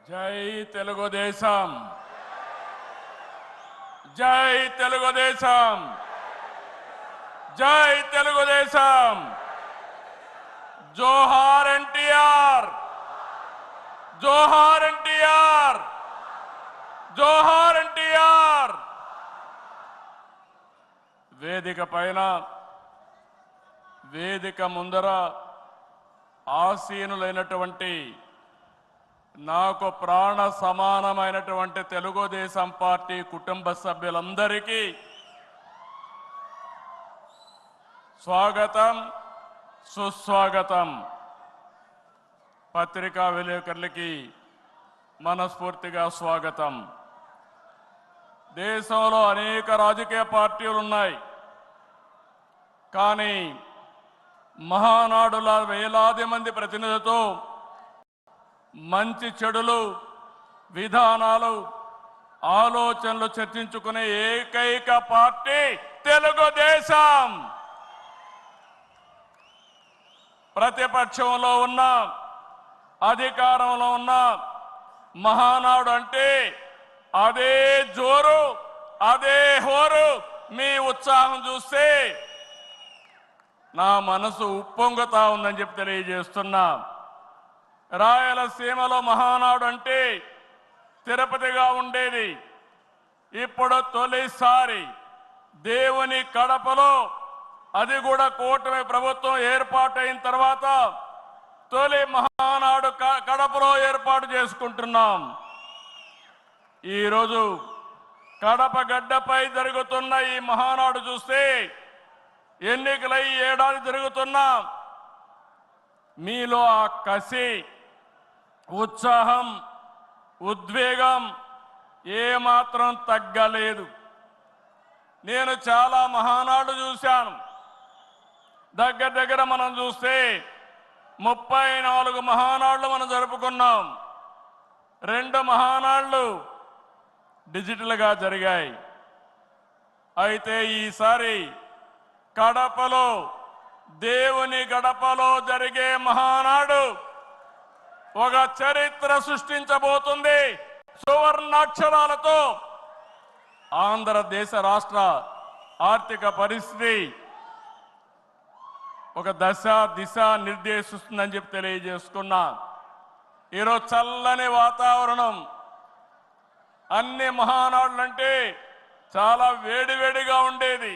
జై తెలుగుదేశం, జై తెలుగుదేశం, జై తెలుగుదేశం. జోహార్ ఎన్టీఆర్, జోహార్ ఎన్టీఆర్, జోహార్ ఎన్టీఆర్. వేదిక పైన, వేదిక ముందర ఆసీనులైనటువంటి నాకు ప్రాణ సమానమైనటువంటి తెలుగుదేశం పార్టీ కుటుంబ సభ్యులందరికీ స్వాగతం, సుస్వాగతం. పత్రికా విలేకరులకి మనస్ఫూర్తిగా స్వాగతం. దేశంలో అనేక రాజకీయ పార్టీలు ఉన్నాయి, కానీ మహానాడుల వేలాది మంది ప్రతినిధులతో మంచి చెడులు, విధానాలు, ఆలోచనలు చర్చించుకునే ఏకైక పార్టీ తెలుగుదేశం. ప్రతిపక్షంలో ఉన్న, అధికారంలో ఉన్న మహానాడు అంటే అదే జోరు, అదే హోరు. మీ ఉత్సాహం చూస్తే నా మనసు ఉప్పొంగుతా ఉందని చెప్పి తెలియజేస్తున్నా. రాయలసీమలో మహానాడు అంటే తిరుపతిగా ఉండేది. ఇప్పుడు తొలిసారి దేవుని కడపలో, అది కూడా కూటమి ప్రభుత్వం ఏర్పాటైన తర్వాత తొలి మహానాడు కడపలో ఏర్పాటు చేసుకుంటున్నాం. ఈరోజు కడప గడ్డపై జరుగుతున్న ఈ మహానాడు చూస్తే ఎన్నికలై ఏడాది జరుగుతున్నా మీలో ఆ కసి, ఉత్సాహం, ఉద్వేగం ఏమాత్రం తగ్గలేదు. నేను చాలా మహానాడు చూశాను. దగ్గర మనం చూస్తే 34 మహానాడులు మనం జరుపుకున్నాం. 2 మహానాడులు డిజిటల్గా జరిగాయి. అయితే ఈసారి కడపలో, దేవుని గడపలో జరిగే మహానాడు ఒక చరిత్ర సృష్టించబోతుంది. సువర్ణాక్షరాలతో ఆంధ్రదేశ రాష్ట్ర ఆర్థిక పరిస్థితి ఒక దిశ నిర్దేశిస్తుందని చెప్పి తెలియజేసుకున్నా. ఈరోజు చల్లని వాతావరణం. అన్ని మహానాడులంటే చాలా వేడివేడిగా ఉండేది.